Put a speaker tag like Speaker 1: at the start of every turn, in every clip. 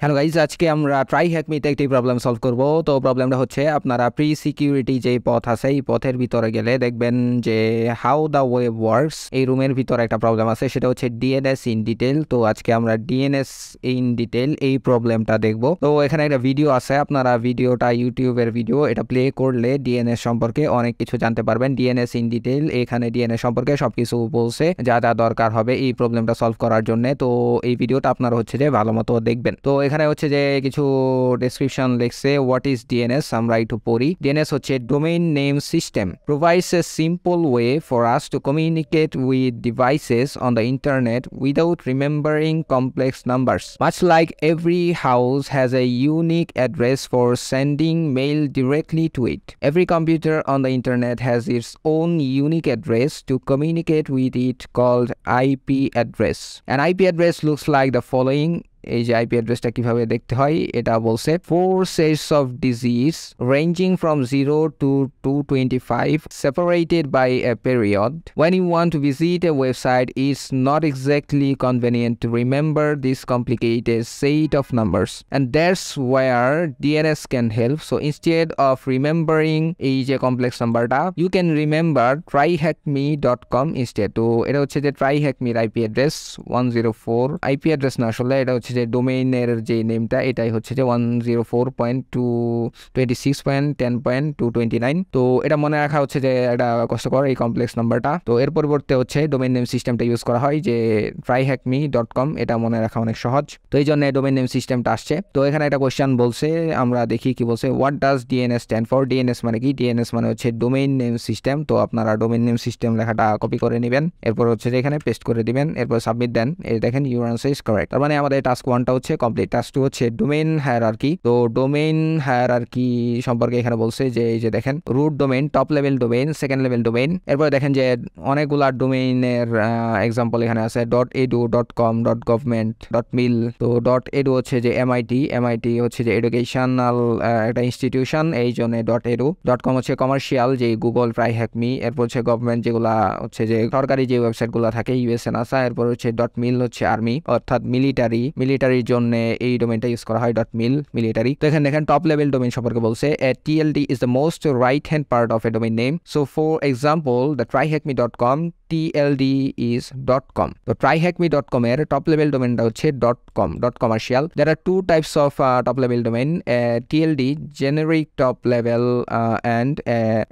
Speaker 1: Hello guys, আজকে আমরা ট্রাইহ্যাকমিতে একটি প্রবলেম সলভ করব। তো প্রবলেমটা হচ্ছে, আপনারা প্রি সিকিউরিটি যে পথ আছে এই পথের ভিতরে গেলে দেখবেন যে হাউ দ্য ওয়েব ওয়ার্কস এই রুমের ভিতরে একটা প্রবলেম আছে, সেটা হচ্ছে ডিএনএস ইন ডিটেল। তো আজকে আমরা ডিএনএস ইন ডিটেল এই প্রবলেমটা দেখব। তো এখানে একটা ভিডিও আছে, আপনারা ভিডিওটা ইউটিউবের ভিডিও, এটা প্লে করলে ডিএনএস সম্পর্কে অনেক কিছু জানতে পারবেন। ডিএনএস ইন ডিটেল, এখানে ডিএনএস সম্পর্কে সবকিছু বলছে যা যা দরকার হবে এই প্রবলেমটা সলভ করার জন্য। তো এই ভিডিওটা আপনারা হচ্ছে যে ভালো মতো দেখবেন। তো এখানে হচ্ছে যে কিছু ডেসক্রিপশন লিখছে। হোয়াট ইজ ডিএনএস, আমরা একটু পড়ি। ডিএনএস হচ্ছে domain name system, provides a simple way for us to communicate with devices on the internet without remembering complex numbers. Much like every house has a unique address for sending mail directly to it, every computer on the internet has its own unique address to communicate with it called IP address. An IP address looks like the following. এই যে IP অ্যাড্রেসটা কিভাবে দেখতে হয় এটা বলছে। 4 sets of disease ranging from 0 to 225 separated by a period. When you want to visit a website, it's not exactly convenient to remember this complicated set of numbers, and that's where DNS can help. So instead of remembering এই যে complex নাম্বারটা, you can remember tryhackme.com instead. তো এটা হচ্ছে যে TryHackMe IP address 104 IP address না, আসলে এটা হচ্ছে যে ডোমেইনের যে নেমটা, এটাই হচ্ছে যে 104.226.10.229। তো এটা মনে রাখা হচ্ছে যে এটা কষ্টকর এই কমপ্লেক্স নাম্বারটা। তো এর পরিবর্তে হচ্ছে ডোমেইন নেম সিস্টেমটা ইউজ করা হয়, যে tryhackme.com, এটা মনে রাখা অনেক সহজ। তো এই জন্য ডোমেইন নেম সিস্টেমটা আসছে। তো এখানে একটা কোয়েশ্চেন বলছে, আমরা দেখি কি বলছে। What does DNS stand for? DNS মানে কি? ডিএনএস মানে হচ্ছে ডোমেইন নেম সিস্টেম। তো আপনারা ডোমেইন নেম সিস্টেম লেখাটা কপি করে নেবেন, এরপর হচ্ছে যে এখানে পেস্ট করে দিবেন, এরপর সাবমিট দেন। এই দেখেন ইউর আনসার ইজ কারেক্ট। তার মানে আমাদের টাস্ক 1টা হচ্ছে কমপ্লিট। টাস্ক 2 হচ্ছে ডোমেইন হায়ারার্কি। তো ডোমেইন হায়ারার্কি সম্পর্কে এখানে বলছে যে এই যে দেখেন root domain, top level domain, second level domain. এরপর দেখেন যে অনেকগুলা ডোমেইনের এক্সাম্পল এখানে আছে। .edu, .com, .government, .mil। তো .edu হচ্ছে যে এমআইটি হচ্ছে যে এডুকেশনাল একটা ইনস্টিটিউশন, এই জন্য .edu। .com হচ্ছে কমার্শিয়াল, যে গুগল, ট্রাইহ্যাকমি। এরপর হচ্ছে গভর্নমেন্ট, যেগুলা হচ্ছে যে সরকারি যে ওয়েবসাইটগুলো থাকে, ইউএসএ, নাসা। এরপর হচ্ছে .mil হচ্ছে আর্মি, অর্থাৎ মিলিটারির জন্য এই ডোমেইনটা ইউজ করা হয়, .mil মিলিটারি। তো এখানে দেখেন টপ লেভেল ডোমেইন সম্পর্কে বলছে। TLD is the most right hand part of a domain name. So for example, the tryhackme.com TLD is .com. তো tryhackme.com এর টপ লেভেল ডোমেইনটা হচ্ছে .com, .commercial. There are two types of top level domain, TLD generic top level and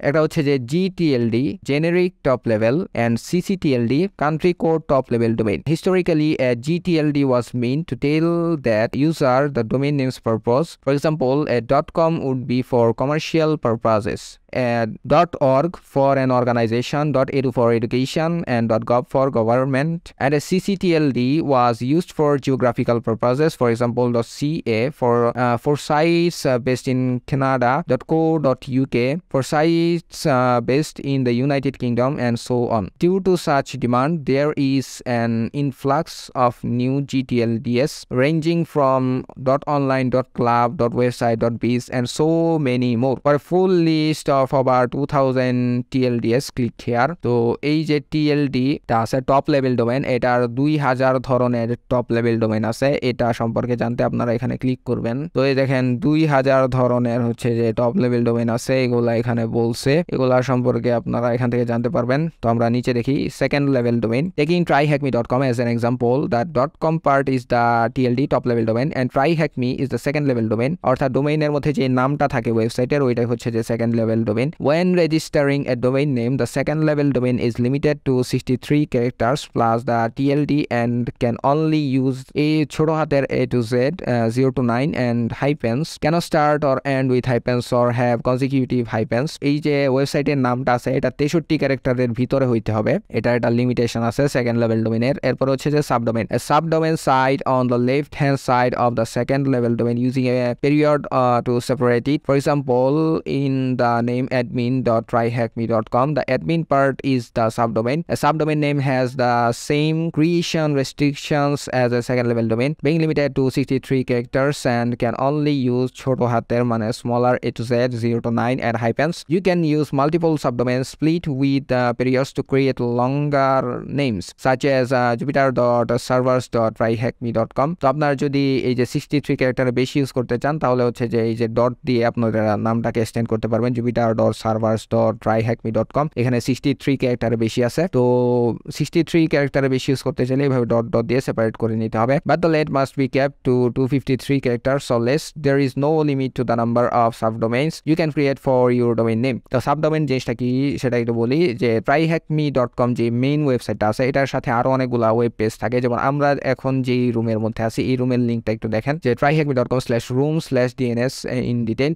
Speaker 1: একটা হচ্ছে যে GTLD generic top level and CCTLD country code top level domain. Historically, GTLD was meant to tell that user the domain name's purpose. For example, a .com would be for commercial purposes, .org for an organization, .edu for education, and .gov for government. And a CCTLD was used for geographical purposes. For example, .ca for sites based in Canada, .co.uk for sites based in the United Kingdom, and so on. Due to such demand, there is an influx of new GTLDs ranging from .online, .club, .website, .biz, and so many more. For a full list of about 2000 TLDs, click here. তো এই যে TLD টা আছে top level domain, এটার 2000 ধরনের top level domain আছে। এটা সম্পর্কে জানতে আপনারা এখানে ক্লিক করবেন। তো এই দেখেন 2000 ধরনের হচ্ছে যে টপ লেভেল ডোমেইন আছে, এগুলা এখানে বলছে, এগুলা সম্পর্কে আপনারা এখান থেকে জানতে পারবেন। তো আমরা নিচে দেখি second level domain. Taking tryhackme.com as an example, that .com part is the TLD top level domain and tryhackme is the second level domain, অর্থাৎ ডোমেইনের মধ্যে যে নামটা থাকে ওয়েবসাইটের, ওইটাই হচ্ছে যে second level domain. When registering a domain name, the second level domain is limited to 63 characters plus the TLD and can only use a ছোট হাতের A to Z, 0 to 9 and hyphens, cannot start or end with hyphens or have consecutive hyphens. এই যে ওয়েবসাইটের নামটা আছে এটা 63 ক্যারেক্টারের ভিতরে হইতে হবে, এটা একটা লিমিটেশন আছে সেকেন্ড লেভেল ডোমেইনের। এরপর হচ্ছে যে subdomain, a subdomain site on the left hand side of the second level domain using a period to separate it. For example, in the name name admin.tryhackme.com. The admin part is the subdomain. A subdomain name has the same creation restrictions as a second level domain, being limited to 63 characters and can only use choto hater mane smaller A to Z 0 to 9 and hyphens. You can use multiple subdomains split with periods to create longer names such as jupiter.servers.tryhackme.com. তো আপনার যদি এই যে 63 ক্যারেক্টারে বেশি use করতে চান তাহলে হচ্ছে যে এই যে ডট দিয়ে আপনারা নামটাকে এক্সটেন্ড করতে পারবেন jupiter.servers.tryhackme.com। এখানে 63 ক্যারেক্টারে বেশি আছে, তো 63 ক্যারেক্টারে বেশি ইউজ করতে চাইলে এইভাবে ডট ডট দিয়ে সেপারেট করে নিতে হবে। But the length must be kept to 253 characters or less. There is no limit to the number of subdomains you can create for your domain name. তো সাবডোমেইন জিনিসটা কি সেটা একটু বলি, যে tryhackme.com যে মেইন ওয়েবসাইটটা আছে এটার সাথে আরো অনেকগুলা ওয়েব পেজ থাকে। যেমন আমরা এখন যে রুমের মধ্যে আছি এই রুমের লিঙ্কটা একটু দেখেন, যে tryhackme.com/room/dns in detail।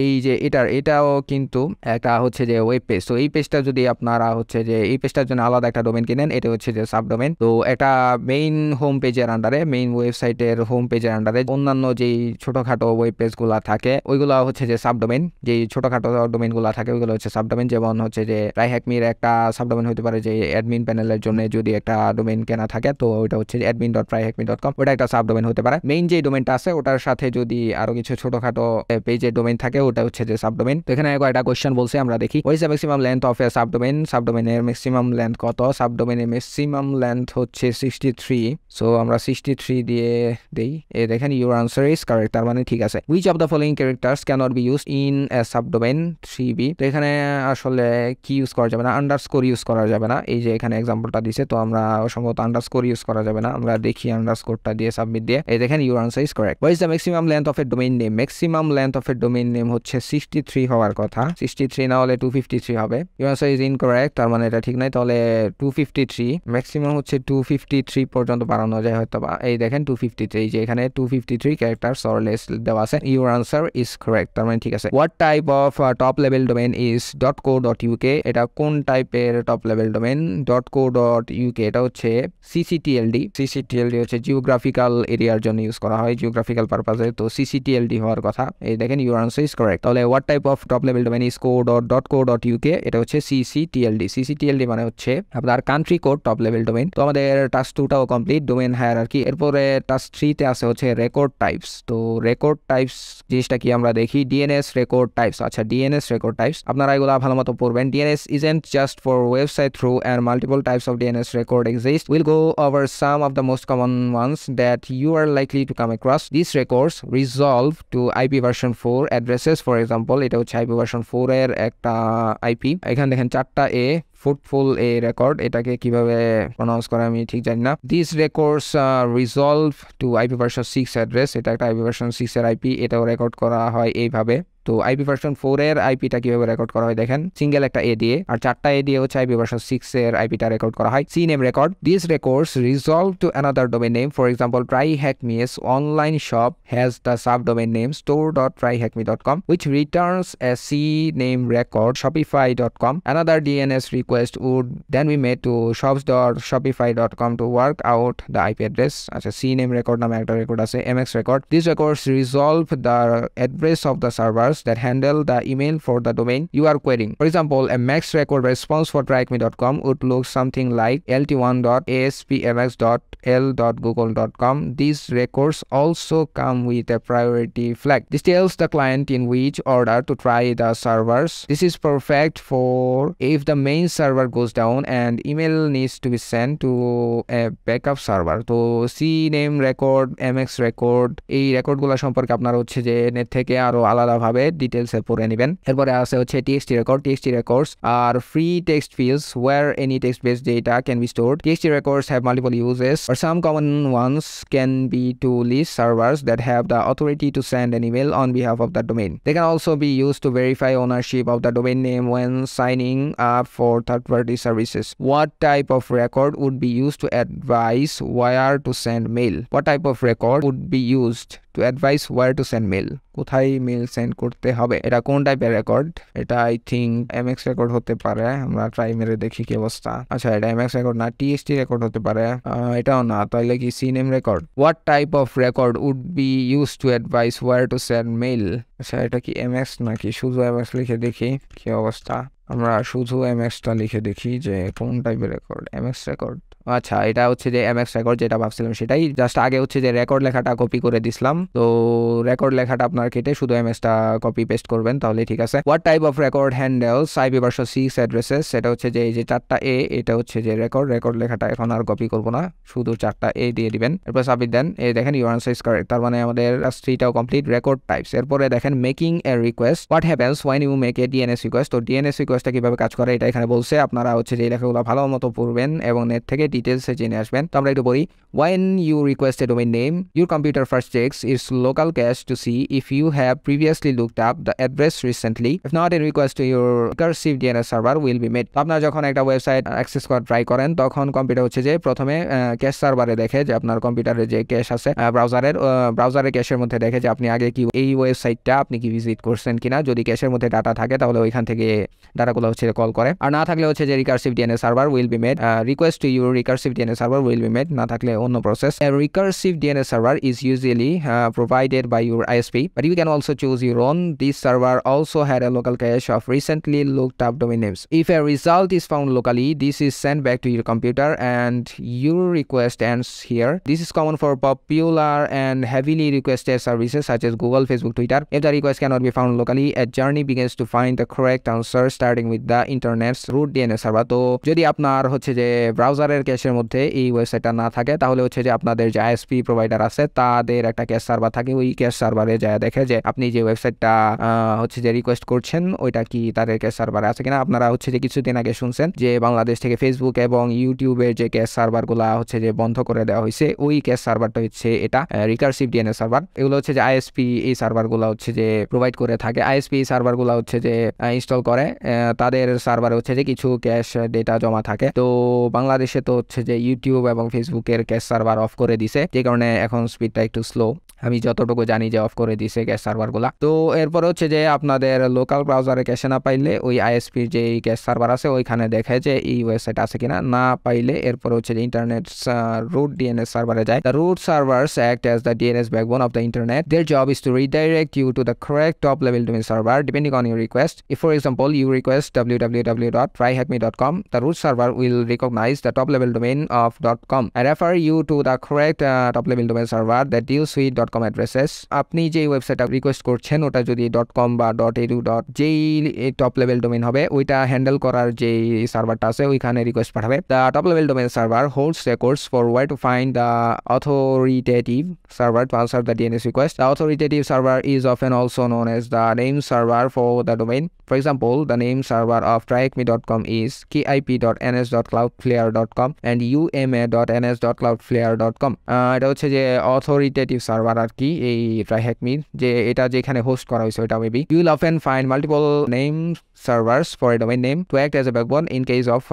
Speaker 1: এই যে এটাও কিন্তু একটা হচ্ছে যে ওয়েব পেজ। তো এই পেজটা যদি আপনারা হচ্ছে যে এই পেজটার জন্য আলাদা একটা ডোমেন কিনেন, এটা হচ্ছে যে সাবডোমেন। তো এটা মেইন হোম পেজের আন্ডারে, মেইন ওয়েবসাইটের হোম পেজের আন্ডারে অন্যান্য যেই ছোটখাটো ওয়েব পেজগুলো থাকে ওইগুলো হচ্ছে যে সাবডোমেন। যেই ছোটখাটো ডোমেনগুলো থাকে ওইগুলো হচ্ছে সাবডোমেন। যেমন হচ্ছে যে ট্রাইহ্যাকমির একটা সাবডোমেন হতে পারে যে অ্যাডমিন প্যানেলের জন্য যদি একটা ডোমেন কেনা থাকে, তো ওইটা হচ্ছে admin.tryhackme.com, ওটা একটা সাবডোমেন হতে পারে। মেইন যে ডোমেনটা আছে ওটার সাথে যদি আরো কিছু ছোটখাটো পেজের ডোমেন থাকে ওটা হচ্ছে যে সাবডোমেন। তো এখানে কয়টা কোশ্চেন বলছে আমরা দেখি। What is the maximum length of a subdomain? সাবডোমেনের ম্যাক্সিমাম লেন্থ কত? সাবডোমেনের ম্যাক্সিমাম লেন্থ হচ্ছে 63। সো আমরা 63 দিয়ে দেই। এই দেখেন ইউর আনসার ইজ কারেক্ট, তার মানে ঠিক আছে। Which of the following characters can't be used in a subdomain 3b? তো এখানে আসলে কি ইউজ করা যাবে না, আন্ডারস্কোর ইউজ করা যাবে না। এই যে এখানে এক্সাম্পলটা দিছে, তো আমরা সম্ভবত আন্ডারস্কোর ইউজ করা যাবে না। আমরা দেখি আন্ডারস্কোরটা দিয়ে সাবমিট দিয়ে। এই দেখেন your answer is correct. What is the maximum length of A domain name? Maximum length of A domain name হচ্ছে 63 হওয়ার কথা। 63 না হলে 253 হবে। ইউর আনসার ইজ ইনকারেক্ট, তার মানে এটা ঠিক নাই। তাহলে 253 ম্যাক্সিমাম হচ্ছে 253 পর্যন্ত বাড়ানো যায় হয়তো বা। এই দেখেন 253, যে এখানে 253 ক্যারেক্টারস অর লেস দেওয়া আছে। ইউর আনসার ইজ কারেক্ট, তার মানে ঠিক আছে। What type of top level domain is .co.uk? এটা কোন টাইপের টপ লেভেল ডোমেইন? .co.uk এটা হচ্ছে CCTLD। CCTLD হচ্ছে জিওগ্রাফিক্যাল এরিয়ার জন্য ইউজ করা হয়, জিওগ্রাফিক্যাল পারপাসে। তো CCTLD হওয়ার কথা। এই দেখেন ইউর আনসার ইজ কারেক্ট। তাহলে what type of top level domain is .co.uk? এটা হচ্ছে CCTLD। CCTLD মানে হচ্ছে আপনার country code top level domain. তো আমাদের টাস্ক 2টাও কমপ্লিট, ডোমেইন হায়ারার্কি। এরপরে টাস্ক 3তে আছে হচ্ছে রেকর্ড টাইপস। তো রেকর্ড টাইপস জিনিসটা কি আমরা দেখি। DNS record types. আচ্ছা, DNS রেকর্ড টাইপস আপনারা এগুলো ভালো মতো পড়বেন। DNS isn't just for website through and multiple types of DNS record exist. We'll go over some of the most common ones that you are likely to come across. These records resolve to IP version 4 addresses. For example, এটা হচ্ছে IP version 4 এর একটা IP। এখানে দেখেন 4টা A, fruitful A record, এটাকে কিভাবে pronounce করে আমি ঠিক জানি না। This records resolve to IP version 6 address. এটা একটা IP version 6 এর IP, এটাও রেকর্ড করা হয় এইভাবে। তো IP version 4 এর আইপিটা কিভাবে রেকর্ড করা হয় দেখেন, সিঙ্গেল একটা এ দিয়ে আর 4টা এ দিয়ে হচ্ছে IP version 6 এর আইপিটা রেকর্ড করা হয়। C name record. This records resolve to another domain name. For example, TryHackMe's online shop has the subdomain name store.tryhackme.com which returns a C name record shopify.com. Another DNS request would then be made to shops.shopify.com to work out the IP address. আচ্ছা, C name record নামে একটা record আছে, MX record. These records resolve the address of the server that handle the email for the domain you are querying. For example, a max record response for TryHackMe.com would look something like lt1.aspmx.l.google.com. These records also come with a priority flag. This tells the client in which order to try the servers. This is perfect for if the main server goes down and email needs to be sent to a backup server. তো CNAME record, MX record, এই রেকর্ডগুলো সম্পর্কে আপনারা হচ্ছে যে net থেকে আরো আলাদাভাবে ডিটেইলসে পড়ে নেবেন। এরপরে আছে হচ্ছে TXT record. TXT records are free text fields where any text-based data can be stored. TXT records have multiple uses, but some common ones can be to list servers that have the authority to send an email on behalf of the domain. They can also be used to verify ownership of the domain name when signing up for third-party services. What type of record would be used to advise where to send mail? What type of record would be used to advise where to send mail, কোথায় mail send করতে হবে। এটা কোন টাইপের record? এটা I think MX record হতে পারে, আমরা ট্রাই মেরে দেখি কি অবস্থা। আচ্ছা এটা এমএক্স রেকর্ড না, টিএসটি রেকর্ড হতে পারে, এটাও না, তাহলে কি CNAME record? What type of record would be use to advise where to send mail? আচ্ছা এটা কি এমএক্স নাকি শুধু এমএক্স? লিখে দেখি কি অবস্থা। আমরা শুধু এমএক্সটা লিখে দেখি যে কোন টাইপের রেকর্ড। এমএক্স রেকর্ড, আচ্ছা এটা হচ্ছে যে এমএক্স রেকর্ড, যেটা ভাবছিলাম সেটাই। জাস্ট আগে হচ্ছে যে রেকর্ড লেখাটা কপি করে দিছিলাম, তো রেকর্ড লেখাটা আপনার কেটে শুধু এমএক্সটা কপি পেস্ট করবেন, তাহলে ঠিক আছে। What type of record handles IPv6 addresses? সেটা হচ্ছে যে এই যে 4টা এ, এটা হচ্ছে যে রেকর্ড লেখাটা এখন আর কপি করবো না, শুধু 4টা এ দিয়ে দিবেন, এরপর সাবমিট দেন। এই দেখেন ইউর আনসার ইজ কারেক্ট, তার মানে আমাদের 3টাও কমপ্লিট। রেকর্ড টাইপস, এরপরে দেখেন making a request. What happens when you make a DNS request? তো ডিএনএস রিকোয়েস্টটা কিভাবে কাজ করে এটা এখানে বলছে, আপনারা হচ্ছে যে এই লেখাগুলো ভালো মতো পড়বেন এবং নেট থেকে ডিটেলসে জেনে আসবেন। তো আমরা একটু বলি, when you request a domain name, your computer first checks its local cache to see if you have previously looked up the address recently. If not, a request to your recursive DNS server will be made. আপনারা যখন একটা website access করার try করেন, তখন computer হচ্ছে যে প্রথমে cash সার্ভারে দেখে যে আপনার কম্পিউটারে যে ক্যাশ আছে ব্রাউজারের ক্যাশের মধ্যে দেখে যে আপনি আগে কি এই ওয়েবসাইটটা আপনি কি ভিজিট করছেন কিনা। যদি ক্যাশের মধ্যে ডাটা থাকে তাহলে ওইখান থেকে ডাটাগুলো হচ্ছে কল করে, আর না থাকলে হচ্ছে যে recursive DNS server will be made. Request to your recursive DNS server will be made, না থাকলে অন্য process. A recursive DNS server is usually provided by your ISP, but you can also choose your own. This server also had a local cache of recently looked up domain names. If a result is found locally, this is sent back to your computer and your request ends here. This is common for popular and heavily requested services such as Google, Facebook, Twitter. If the request cannot be found locally, a journey begins to find the correct answer starting with the internet's root DNS server. তো যদি আপনার হচ্ছে যে ব্রাউজারের ক্যাশের মধ্যে এই ওয়েবসাইটটা না থাকে, তাহলে হচ্ছে যে আপনাদের যে আইএসপি প্রোভাইডার আছে তাদের একটা ক্যাশ সার্ভার থাকে, ওই ক্যাশ সার্ভারে যায় দেখে যে আপনি যে ওয়েবসাইটটা হচ্ছে যে রিকোয়েস্ট করছেন ওইটা কি তাদের ক্যাশ সার্ভারে আছে কিনা। আপনারা হচ্ছে যে কিছুদিন আগে শুনছেন যে বাংলাদেশ থেকে ফেসবুক এবং ইউটিউবের যে ক্যাশ সার্ভারগুলো হচ্ছে যে বন্ধ করে দেওয়া হয়েছে, ওই ক্যাশ সার্ভারটা হচ্ছে এটা রিকার্সিভ DNS সার্ভার। এগুলো হচ্ছে যে আইএসপি এই সার্ভারগুলো হচ্ছে যে প্রোভাইড করে থাকে। আইএসপি এই সার্ভারগুলো হচ্ছে যে ইনস্টল করে, তাদের সার্ভারে হচ্ছে যে কিছু ক্যাশ ডেটা জমা থাকে। তো বাংলাদেশে তো হচ্ছে যে ইউটিউব এবং ফেসবুকের ক্যাশ সার্ভার অফ করে দিছে, যে কারণে এখন স্পিডটা একটু স্লো। আমি যতটুকু জানি যে অফ করে দিছে ক্যাশ সার্ভারগুলা। তো এরপর হচ্ছে যে আপনাদের লোকাল ব্রাউজারে ক্যাশে না পাইলে ওই আইএসপির যে ক্যাশ সার্ভার আছে ওইখানে দেখে যে এই ওয়েবসাইট আছে কিনা। না পাইলে এরপর হচ্ছে যে ইন্টারনেট রুট DNS সার্ভারে যায়। The root servers act as the DNS backbone of the internet. Their job is to redirect you to the correct top level domain server depending on your request. If for example you request www.tryhackme.com, the root server will recognize the top level domain of .com and refer you to the correct top level domain server that deals with .com addresses. আপনি যে ওয়েবসাইটটা request করছেন ওটা যদি .com বা .edu যেই top level domain হবে ওইটা হ্যান্ডেল করার যে সার্ভারটা আছে ওইখানে রিকোয়েস্ট পাঠাবে। The top level domain server holds records for wire to find the authoritative server to answer the DNS request. The authoritative server is often also known as the name server for the domain. For example, the name server of tryhackme.com is kip.ns.cloudflare.com and uma.ns.cloudflare.com. এটা হচ্ছে যে authoritative server আর কি এই TryHackMe, যে এটা যেখানে host করা হয়েছে ওটা maybe. You will often find multiple name servers for a domain name to act as a backbone in case of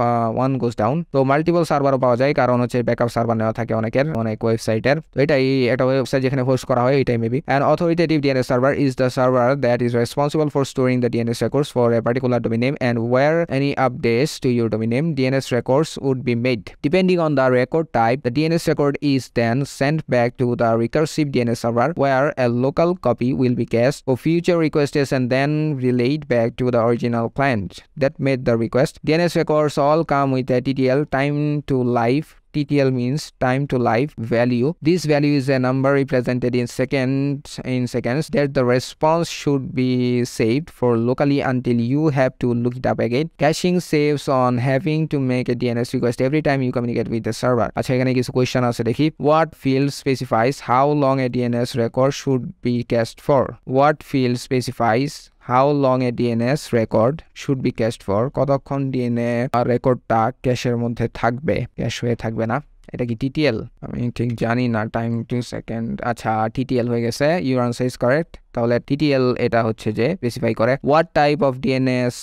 Speaker 1: one goes down. তো মাল্টিপল সার্ভারও পাওয়া যায়, কারণ হচ্ছে ব্যাকআপ সার্ভার নেওয়া থাকে অনেক ওয়েবসাইটের। তো এটাই একটা ওয়েবসাইট যেখানে হোস্ট করা হয় এটাই maybe. An authoritative DNS server is the server that is responsible for storing the DNS records for a particular domain name, and where any updates to your domain name DNS records would be made. Depending on the record type, the DNS record is then sent back to the recursive DNS server, where a local copy will be cached for future requests and then relayed back to the original client that made the request. DNS records all come with a TTL, time to live. TTL means time to live value. This value is a number represented in seconds that the response should be saved for locally until you have to look it up again. Caching saves on having to make a DNS request every time you communicate with the server. আচ্ছা এখানে কিছু question আছে দেখি। What field specifies how long a DNS record should be cached for? What field specifies how long a DNS record should be cached for? কতক্ষণ DNS রেকর্ডটা ক্যাশের মধ্যে থাকবে, ক্যাশ হয়ে থাকবে না। এটা কি TTL? আমি ঠিক জানি না, টাইম 2 সেকেন্ড। আচ্ছা TTL হয়ে গেছে, ইউর আনসার ইজ কারেক্ট। তাহলে TTL এটা হচ্ছে যে স্পেসিফাই করে। What type of DNS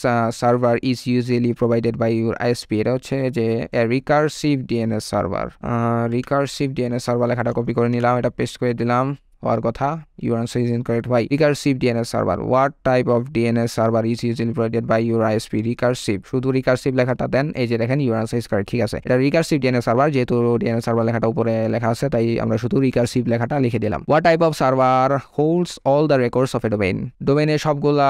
Speaker 1: server is usually provided by your ISP? এটা হচ্ছে যে recursive DNS server. Recursive DNS server লেখাটা কপি করে নিলাম, এটা পেস্ট করে দিলাম। হওয়ার কথা, your answer is incorrect. Why? Recursive DNS server. What type of DNS server is usually provided by your ISP? Recursive, শুধু রিকার্সিভ লেখাটা দেন, এই যে দেখেন your answer is correct, ঠিক আছে। এটা রিকার্সিভ DNS সার্ভার, যেহেতু DNS সার্ভার লেখাটা উপরে লেখা আছে তাই আমরা শুধু রিকার্সিভ লেখাটা লিখে দিলাম। What type of server holds all the records of a domain? ডোমেইনের সবগুলা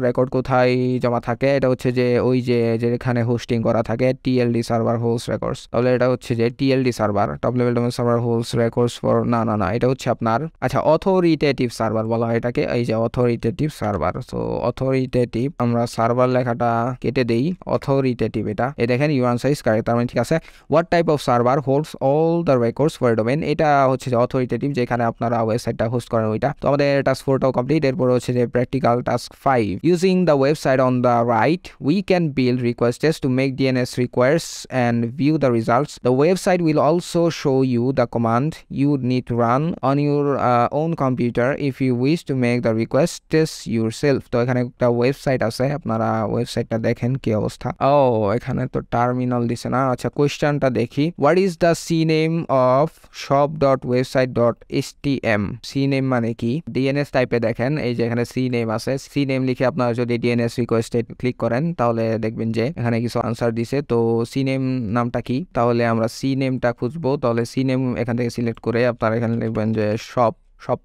Speaker 1: রেকর্ড কোথায় জমা থাকে? এটা হচ্ছে যে ওই যে যেখানে হোস্টিং করা থাকে, TLD সার্ভার হোল্ডস রেকর্ডস। তাহলে এটা হচ্ছে যে TLD server, top level domain server holds records for, না এটা হচ্ছে আপনার আচ্ছা অথরিটেটিভ সার্ভার বলা হয় এটাকে, এই যে অথরিটেটিভ সার্ভার। সো অথরিটেটিভ, আমরা সার্ভার লেখাটা কেটে দেই, অথরিটেটিভ এটা, এই দেখেন ইউর আনসার ইজ কারেক্ট, তার মানে ঠিক আছে। What type of server holds all the records for domain? এটা হচ্ছে যে অথরিটেটিভ, যেখানে আপনারা ওয়েবসাইটটা হোস্ট করেন ওইটা। তো আমাদের টাস্ক 4টাও কমপ্লিট। এরপর হচ্ছে যে practical task 5, using the website on the right we can build requests to make DNS requests and view the results. The website will also show you the command you need to run on your own computer if you wish to make the requests yourself. তো এখানে একটা website আছে, আপনারা ওয়েবসাইটটা দেখেন কি অবস্থা। ও এখানে তো টার্মিনাল দিছে না। আচ্ছা কোয়েশ্চেনটা দেখি, what is the C name of shop.website.htm? C name মানে কি? DNS টাইপে দেখেন, এই যে এখানে সি নেম আছে, সি নেম লিখে আপনারা যদি DNS রিকোয়েস্টে ক্লিক করেন তাহলে দেখবেন যে এখানে কিছু আনসার দিছে। তো সি নেম নামটা কি? তাহলে আমরা সি নেমটা খুঁজবো। তাহলে সি নেম এখান থেকে সিলেক্ট করে আপনারা এখানে লিখবেন যে সব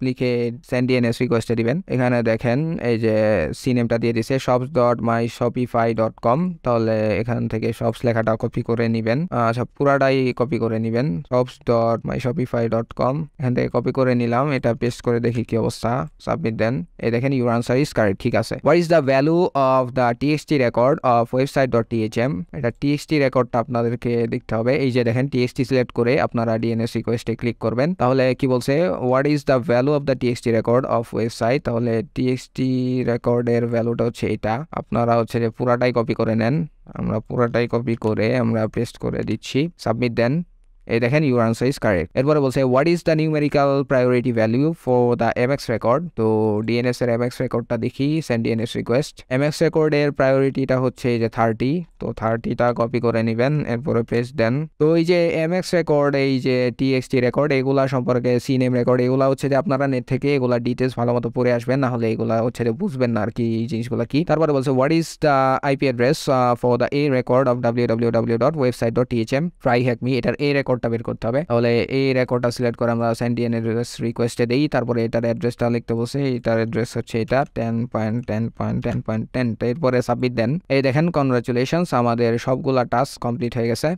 Speaker 1: লিখে সেন্ড DNS রিকোয়েস্টে দিবেন। এখানে দেখেন এই যে সি নেমটা দিয়ে দিছে shops.myshopify.com। তাহলে এখান থেকে শপস লেখাটা কপি করে নেবেন, আচ্ছা পুরাটাই কপি করে নেবেন, shops.myshopify.com এখান থেকে কপি করে নিলাম। এটা পেস্ট করে দেখি কি অবস্থা, সাবমিট দেন। এই দেখেন ইউর আনসার ইজ কারেক্ট, ঠিক আছে। What is the value of the TXT record of website.thm? এটা TXT রেকর্ডটা আপনাদেরকে দেখতে হবে। এই যে দেখেন TXT সিলেক্ট করে আপনারা DNS রিকোয়েস্টে ক্লিক করবেন। তাহলে কি বলছে, what is the value of the TXT record of website? তাহলে TXT রেকর্ডের ভ্যালুটা হচ্ছে এটা। আপনারা হচ্ছে যে পুরাটাই কপি করে নেন, আমরা পুরাটাই কপি করে আমরা পেস্ট করে দিচ্ছি, সাবমিট দেন। এই দেখেন ইউর আনসার ইজ কারেক্ট। এরপরে বলছে what is the numerical priority value for the MX record? তো DNS এর MX রেকর্ডটা দেখি, সেন্ড DNS রিকোয়েস্ট। MX রেকর্ডের প্রায়োরিটিটা হচ্ছে এই যে 30, তো 30টা কপি করে নেবেন, এরপরে পেস্ট দেন। তো এই যে MX রেকর্ড, এই যে TXT রেকর্ড, এগুলা সম্পর্কে সি নেম রেকর্ড, এগুলা হচ্ছে যে আপনারা নেট থেকে এগুলা ডিটেলস ভালো মতো পড়ে আসবেন, না হলে এগুলা হচ্ছে যে বুঝবেন না আর কি এই জিনিসগুলো কি। তারপরে বলছে what is the IP address for the A record of www.website.thm? TryHackMe, এটার A রেকর্ডটা বের করতে হবে। তাহলে এই রেকর্ডটা সিলেক্ট করে আমরা সেন্ড DNS রিকোয়েস্টে দেই। তারপরে এটার অ্যাড্রেসটা লিখতে বলছে, এটার অ্যাড্রেস হচ্ছে এটা 10.10.10.10। এরপরে সাবমিট দেন। এই দেখেন কনগ্রাচুলেশনস, আমাদের সবগুলা টাস্ক কমপ্লিট হয়ে গেছে।